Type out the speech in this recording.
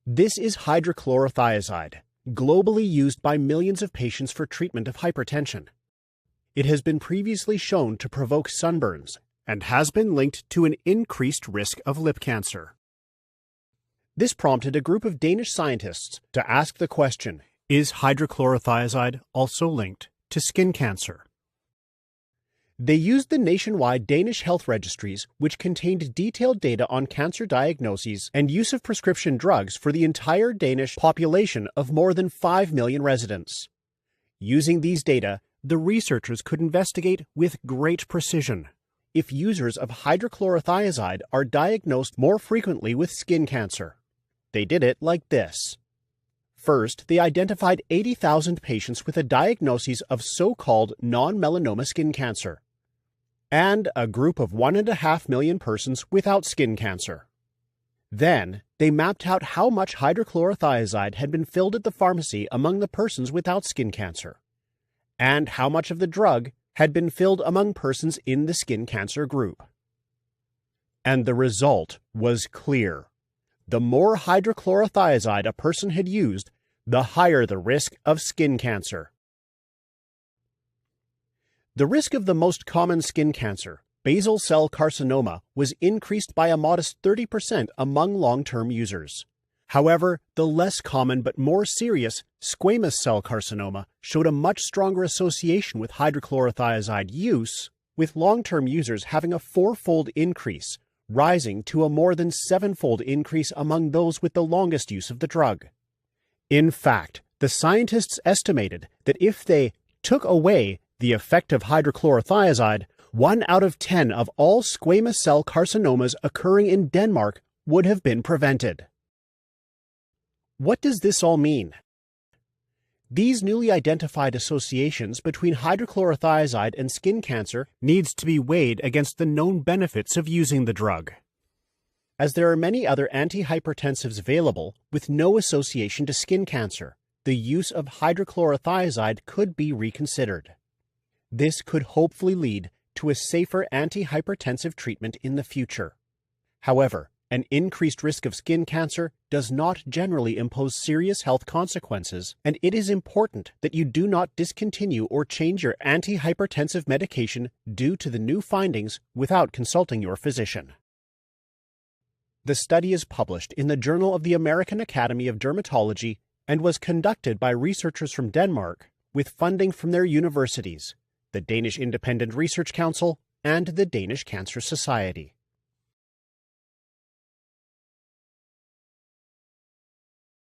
This is hydrochlorothiazide, globally used by millions of patients for treatment of hypertension. It has been previously shown to provoke sunburns and has been linked to an increased risk of lip cancer. This prompted a group of Danish scientists to ask the question, is hydrochlorothiazide also linked to skin cancer? They used the nationwide Danish health registries, which contained detailed data on cancer diagnoses and use of prescription drugs for the entire Danish population of more than 5 million residents. Using these data, the researchers could investigate with great precision if users of hydrochlorothiazide are diagnosed more frequently with skin cancer. They did it like this. First, they identified 80,000 patients with a diagnosis of so-called non-melanoma skin cancer, and a group of 1.5 million persons without skin cancer. Then, they mapped out how much hydrochlorothiazide had been filled at the pharmacy among the persons without skin cancer, and how much of the drug had been filled among persons in the skin cancer group. And the result was clear. The more hydrochlorothiazide a person had used, the higher the risk of skin cancer. The risk of the most common skin cancer, basal cell carcinoma, was increased by a modest 30% among long-term users. However, the less common but more serious squamous cell carcinoma showed a much stronger association with hydrochlorothiazide use, with long-term users having a 4-fold increase, rising to a more than 7-fold increase among those with the longest use of the drug. In fact, the scientists estimated that if they took away the effect of hydrochlorothiazide, 1 out of 10 of all squamous cell carcinomas occurring in Denmark would have been prevented. What does this all mean? These newly identified associations between hydrochlorothiazide and skin cancer needs to be weighed against the known benefits of using the drug. As there are many other antihypertensives available with no association to skin cancer, the use of hydrochlorothiazide could be reconsidered. This could hopefully lead to a safer antihypertensive treatment in the future. However, an increased risk of skin cancer does not generally impose serious health consequences, and it is important that you do not discontinue or change your antihypertensive medication due to the new findings without consulting your physician. The study is published in the Journal of the American Academy of Dermatology and was conducted by researchers from Denmark with funding from their universities, the Danish Independent Research Council, and the Danish Cancer Society.